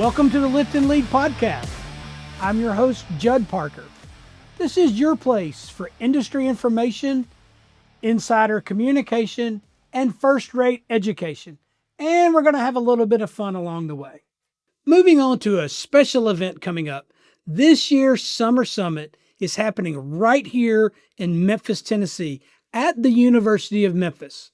Welcome to the Lift and Lead podcast. I'm your host, Judd Parker. This is your place for industry information, insider communication, and first-rate education. And we're going to have a little bit of fun along the way. Moving on to a special event coming up. This year's Summer Summit is happening right here in Memphis, Tennessee, at the University of Memphis.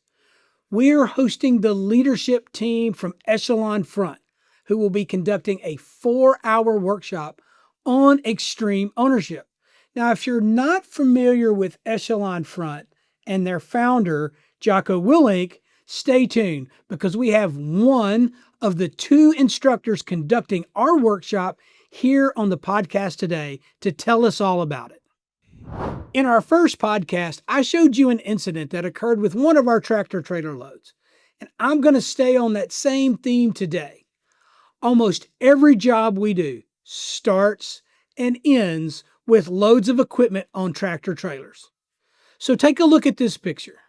We're hosting the leadership team from Echelon Front, who will be conducting a 4-hour workshop on extreme ownership. Now, if you're not familiar with Echelon Front and their founder, Jocko Willink, stay tuned because we have one of the two instructors conducting our workshop here on the podcast today to tell us all about it. In our first podcast, I showed you an incident that occurred with one of our tractor trailer loads, and I'm going to stay on that same theme today. Almost every job we do starts and ends with loads of equipment on tractor trailers. So take a look at this picture.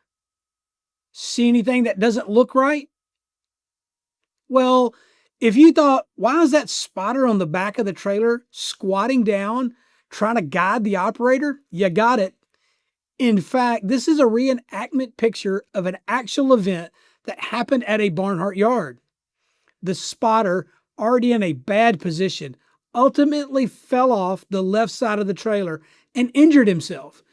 See anything that doesn't look right? Well, if you thought, why is that spotter on the back of the trailer squatting down, trying to guide the operator? You got it. In fact, this is a reenactment picture of an actual event that happened at a Barnhart yard. The spotter, already in a bad position, ultimately fell off the left side of the trailer and injured himself.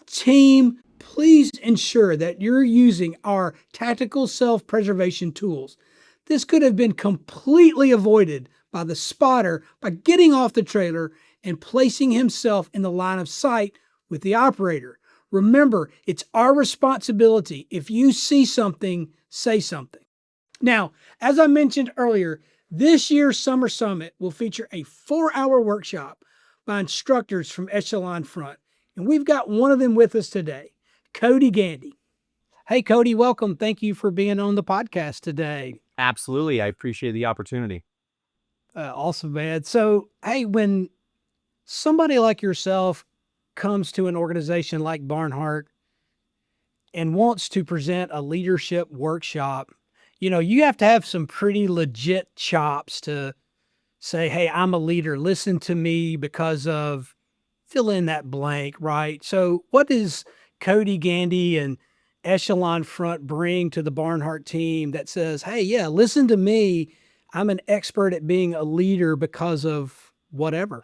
Team, please ensure that you're using our tactical self-preservation tools. This could have been completely avoided by the spotter by getting off the trailer and placing himself in the line of sight with the operator. Remember, it's our responsibility. If you see something, say something. Now, as I mentioned earlier, this year's Summer Summit will feature a 4-hour workshop by instructors from Echelon Front, and we've got one of them with us today, Cody Gandy. Hey, Cody, welcome. Thank you for being on the podcast today. Absolutely. I appreciate the opportunity. Awesome, man. So, hey, when somebody like yourself comes to an organization like Barnhart and wants to present a leadership workshop, you know, you have to have some pretty legit chops to say, hey, I'm a leader. Listen to me because of fill in that blank, right? So what does Cody Gandy and Echelon Front bring to the Barnhart team that says, hey, yeah, listen to me. I'm an expert at being a leader because of whatever?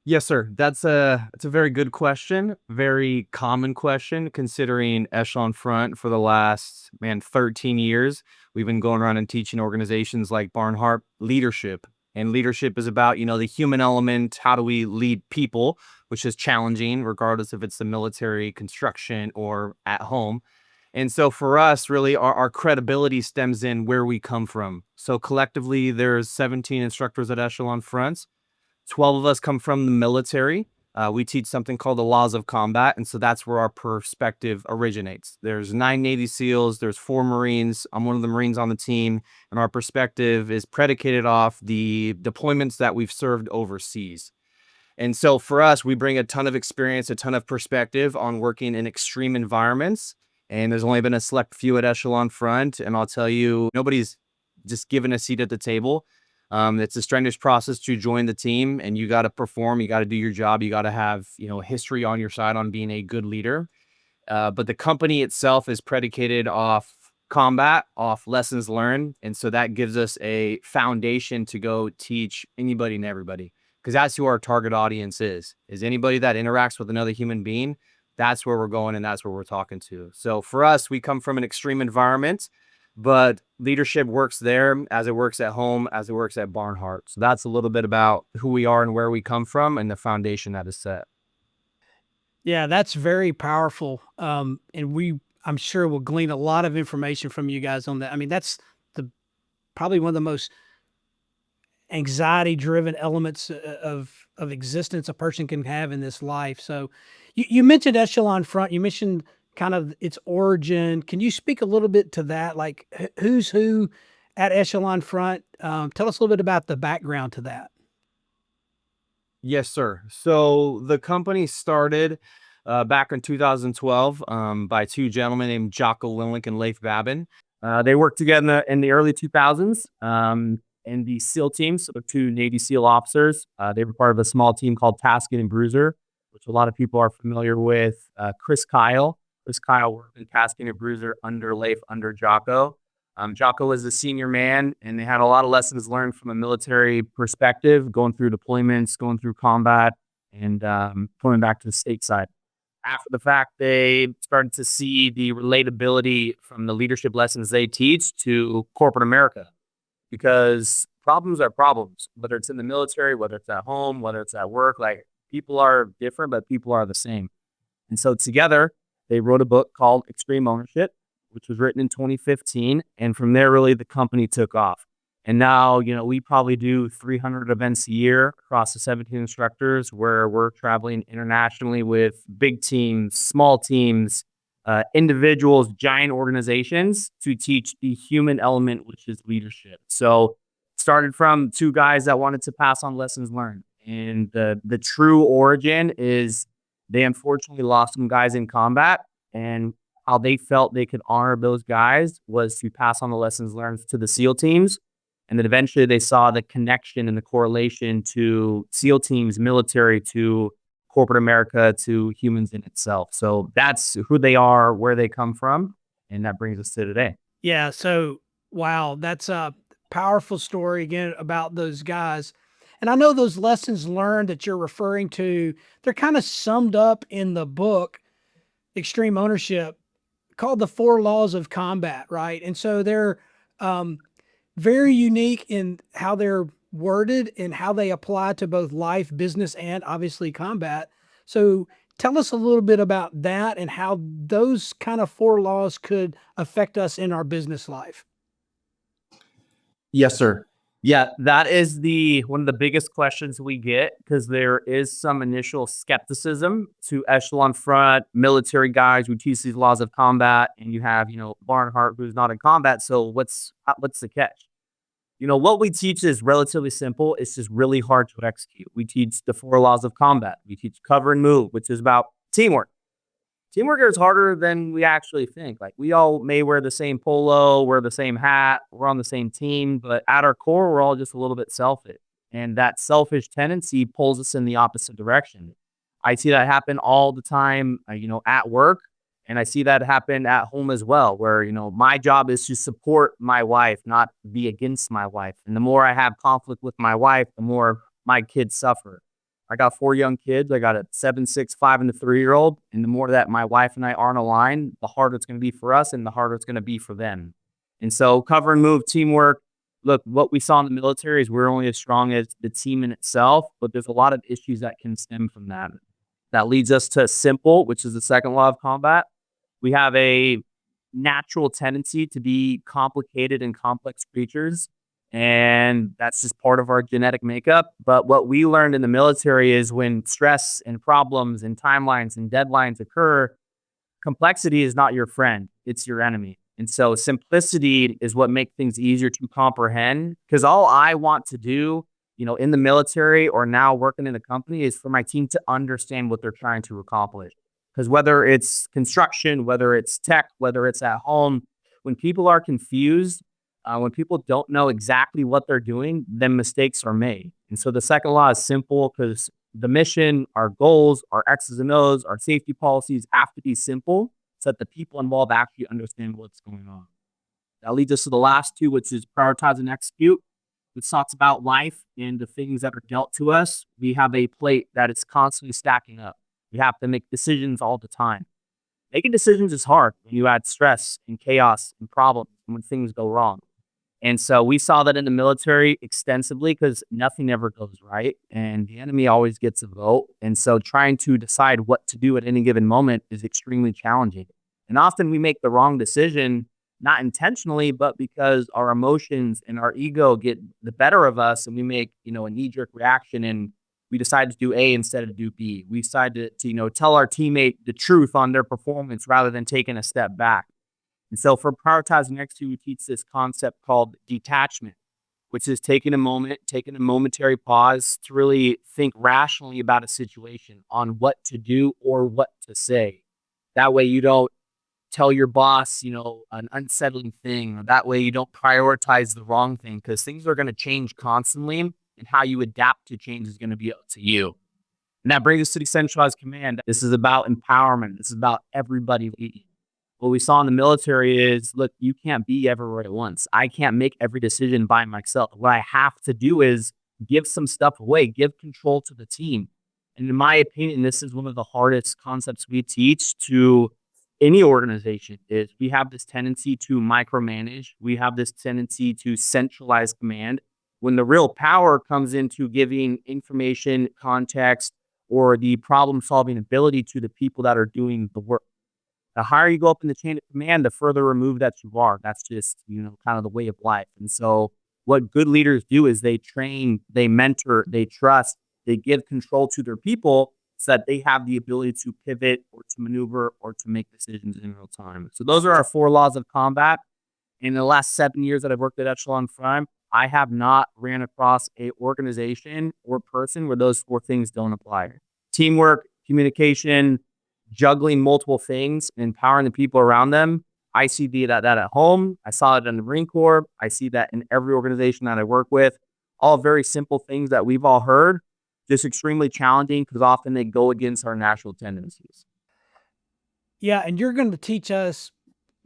Yes, sir. That's a very good question. Very common question considering Echelon Front for the last, 13 years. We've been going around and teaching organizations like Barnhart leadership. And leadership is about, the human element. How do we lead people, which is challenging regardless if it's the military, construction, or at home. And so for us, really, our credibility stems in where we come from. So collectively, there's 17 instructors at Echelon Front. 12 of us come from the military. We teach something called the laws of combat. And so that's where our perspective originates. There's 9 Navy SEALs, there's 4 Marines. I'm one of the Marines on the team. And our perspective is predicated off the deployments that we've served overseas. And so for us, we bring a ton of experience, a ton of perspective on working in extreme environments. And there's only been a select few at Echelon Front. And I'll tell you, nobody's just given a seat at the table. It's a strenuous process to join the team, and you got to perform. You got to do your job. You got to have, history on your side on being a good leader. But the company itself is predicated off combat, off lessons learned. And so that gives us a foundation to go teach anybody and everybody, because that's who our target audience is anybody that interacts with another human being. That's where we're going, and that's where we're talking to. So for us, we come from an extreme environment, but leadership works there as it works at home, as it works at Barnhart. So that's a little bit about who we are and where we come from and the foundation that is set. Yeah, that's very powerful. And I'm sure we'll glean a lot of information from you guys on that. I mean, that's probably one of the most anxiety-driven elements of existence a person can have in this life. So you mentioned Echelon Front. You mentioned kind of its origin. Can you speak a little bit to that? Like who's who at Echelon Front? Tell us a little bit about the background to that. Yes, sir. So the company started back in 2012 by 2 gentlemen named Jocko Willink and Leif Babin. They worked together in the early 2000s. and the SEAL teams, so 2 Navy SEAL officers. They were part of a small team called Tasking and Bruiser, which a lot of people are familiar with. Chris Kyle. Chris Kyle worked in Tasking and Bruiser under Leif, under Jocko. Jocko was the senior man, and they had a lot of lessons learned from a military perspective, going through deployments, going through combat, and coming back to the stateside. After the fact, they started to see the relatability from the leadership lessons they teach to corporate America, because problems are problems, whether it's in the military, whether it's at home, whether it's at work. Like, people are different, but people are the same. And so together, they wrote a book called Extreme Ownership, which was written in 2015. And from there, really, the company took off. And now, we probably do 300 events a year across the 17 instructors, where we're traveling internationally with big teams, small teams, individuals, giant organizations, to teach the human element, which is leadership. So started from 2 guys that wanted to pass on lessons learned. And the true origin is they unfortunately lost some guys in combat, and how they felt they could honor those guys was to pass on the lessons learned to the SEAL teams. And then eventually they saw the connection and the correlation to SEAL teams, military, to corporate America, to humans in itself. So that's who they are, where they come from. And that brings us to today. Yeah. So, wow, that's a powerful story again about those guys. And I know those lessons learned that you're referring to, they're kind of summed up in the book, Extreme Ownership, called the 4 Laws of Combat, right? And so they're very unique in how they're worded and how they apply to both life, business, and obviously combat. So tell us a little bit about that and how those kind of 4 laws could affect us in our business life. Yes, sir. Yeah, that is one of the biggest questions we get, because there is some initial skepticism to Echelon Front, military guys who teach these laws of combat, and you have, Barnhart, who's not in combat. So what's the catch? What we teach is relatively simple. It's just really hard to execute. We teach the 4 laws of combat. We teach cover and move, which is about teamwork. Teamwork is harder than we actually think. Like, we all may wear the same polo, wear the same hat, we're on the same team, but at our core, we're all just a little bit selfish. And that selfish tendency pulls us in the opposite direction. I see that happen all the time, at work. And I see that happen at home as well, where, my job is to support my wife, not be against my wife. And the more I have conflict with my wife, the more my kids suffer. I got 4 young kids. I got a 7, 6, 5, and a 3-year-old. And the more that my wife and I aren't aligned, the harder it's going to be for us and the harder it's going to be for them. And so cover and move, teamwork. Look, what we saw in the military is we're only as strong as the team in itself, but there's a lot of issues that can stem from that. That leads us to simple, which is the 2nd law of combat. We have a natural tendency to be complicated and complex creatures, and that's just part of our genetic makeup. But what we learned in the military is when stress and problems and timelines and deadlines occur, complexity is not your friend, it's your enemy. And so simplicity is what makes things easier to comprehend, because all I want to do, in the military or now working in a company, is for my team to understand what they're trying to accomplish. Because whether it's construction, whether it's tech, whether it's at home, when people are confused, when people don't know exactly what they're doing, then mistakes are made. And so the 2nd law is simple, because the mission, our goals, our X's and O's, our safety policies have to be simple, so that the people involved actually understand what's going on. That leads us to the last 2, which is prioritize and execute, which talks about life and the things that are dealt to us. We have a plate that is constantly stacking up. We have to make decisions all the time. Making decisions is hard when you add stress and chaos and problems and when things go wrong. And so we saw that in the military extensively, because nothing ever goes right and the enemy always gets a vote. And so trying to decide what to do at any given moment is extremely challenging. And often we make the wrong decision, not intentionally, but because our emotions and our ego get the better of us, and we make, a knee-jerk reaction, and we decide to do A instead of do B. We decide to tell our teammate the truth on their performance rather than taking a step back. And so for prioritizing next to, we teach this concept called detachment, which is taking a moment, taking a momentary pause to really think rationally about a situation on what to do or what to say. That way you don't tell your boss, an unsettling thing. Or that way you don't prioritize the wrong thing, because things are going to change constantly, and how you adapt to change is going to be up to you. And that brings us to decentralized command. This is about empowerment. This is about everybody leading. What we saw in the military is, look, you can't be everywhere at once. I can't make every decision by myself. What I have to do is give some stuff away, give control to the team. And in my opinion, this is one of the hardest concepts we teach to any organization. Is we have this tendency to micromanage. We have this tendency to centralize command, when the real power comes into giving information, context, or the problem-solving ability to the people that are doing the work. The higher you go up in the chain of command, the further removed that you are. That's just, kind of the way of life. And so what good leaders do is they train, they mentor, they trust, they give control to their people so that they have the ability to pivot or to maneuver or to make decisions in real time. So those are our 4 laws of combat. In the last 7 years that I've worked at Echelon Front, I have not ran across a organization or person where those 4 things don't apply. Teamwork, communication, juggling multiple things, and empowering the people around them. I see that at home. I saw it in the Marine Corps. I see that in every organization that I work with. All very simple things that we've all heard, just extremely challenging because often they go against our natural tendencies. Yeah, and you're going to teach us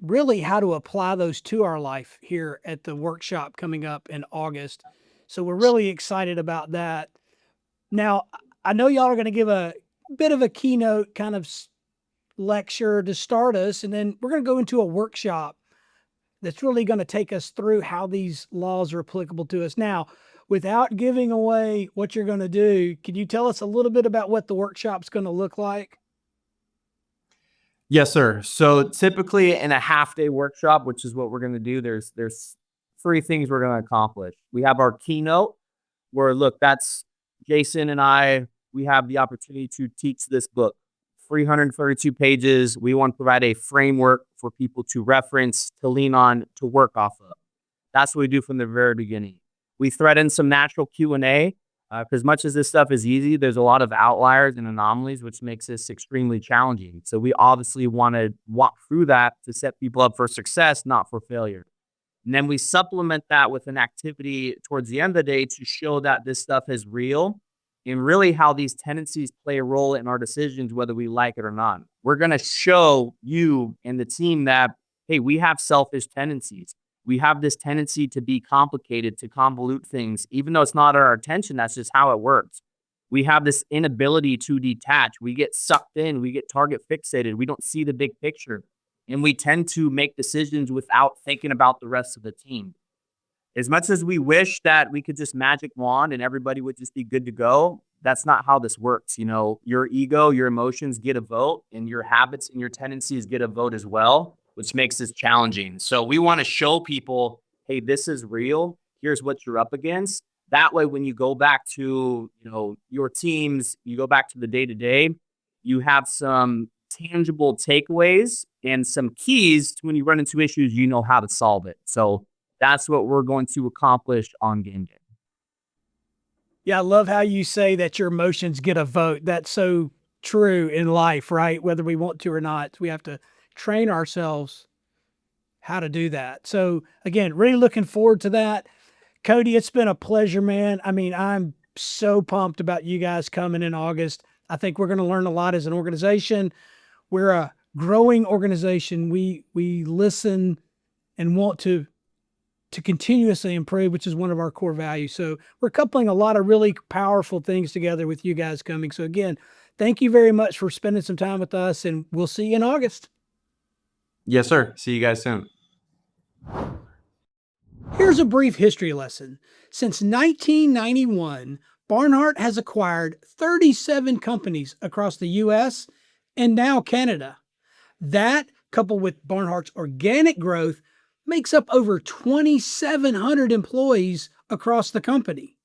really how to apply those to our life here at the workshop coming up in August. So we're really excited about that. Now, I know y'all are going to give a bit of a keynote kind of lecture to start us, and then we're going to go into a workshop that's really going to take us through how these laws are applicable to us. Now, without giving away what you're going to do, can you tell us a little bit about what the workshop's going to look like? Yes, sir. So typically in a half-day workshop, which is what we're going to do, there's 3 things we're going to accomplish. We have our keynote, where, look, that's Jason and I, we have the opportunity to teach this book. 332 pages. We want to provide a framework for people to reference, to lean on, to work off of. That's what we do from the very beginning. We thread in some natural Q&A, because much as this stuff is easy, there's a lot of outliers and anomalies, which makes this extremely challenging. So we obviously want to walk through that to set people up for success, not for failure. And then we supplement that with an activity towards the end of the day to show that this stuff is real, and really how these tendencies play a role in our decisions, whether we like it or not. We're going to show you and the team that, hey, we have selfish tendencies. We have this tendency to be complicated, to convolute things, even though it's not our intention. That's just how it works. We have this inability to detach. We get sucked in. We get target fixated. We don't see the big picture. And we tend to make decisions without thinking about the rest of the team. As much as we wish that we could just magic wand and everybody would just be good to go, that's not how this works. Your ego, your emotions get a vote, and your habits and your tendencies get a vote as well, which makes this challenging. So we want to show people, hey, this is real. Here's what you're up against. That way, when you go back to, your teams, you go back to the day-to-day, you have some tangible takeaways and some keys to when you run into issues, you know how to solve it. So that's what we're going to accomplish on game day. Yeah, I love how you say that your emotions get a vote. That's so true in life, right? Whether we want to or not, we have to train ourselves how to do that. So again, really looking forward to that. Cody, it's been a pleasure, man. I mean, I'm so pumped about you guys coming in August. I think we're going to learn a lot as an organization. We're a growing organization. We listen and want to continuously improve, which is one of our core values. So we're coupling a lot of really powerful things together with you guys coming. So again, thank you very much for spending some time with us, and we'll see you in August. Yes, sir. See you guys soon. Here's a brief history lesson. Since 1991, Barnhart has acquired 37 companies across the U.S. and now Canada. That, coupled with Barnhart's organic growth, makes up over 2,700 employees across the company.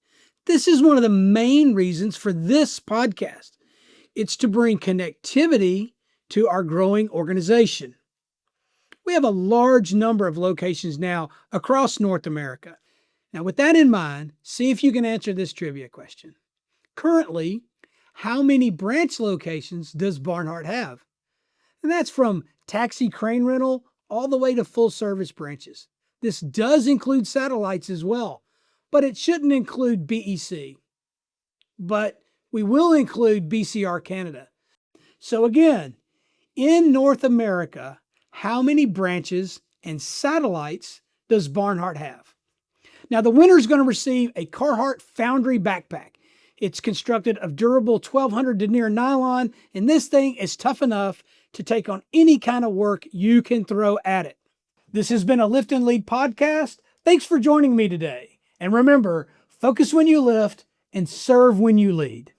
This is one of the main reasons for this podcast. It's to bring connectivity to our growing organization. We have a large number of locations now across North America. Now, with that in mind, see if you can answer this trivia question. Currently, how many branch locations does Barnhart have? And that's from taxi crane rental, all the way to full service branches. This does include satellites as well, but it shouldn't include BEC. But we will include BCR Canada. So again, in North America, how many branches and satellites does Barnhart have? Now, the winner is going to receive a Carhartt Foundry backpack. It's constructed of durable 1200 denier nylon, and this thing is tough enough to take on any kind of work you can throw at it. This has been a Lift and Lead podcast. Thanks for joining me today. And remember, focus when you lift and serve when you lead.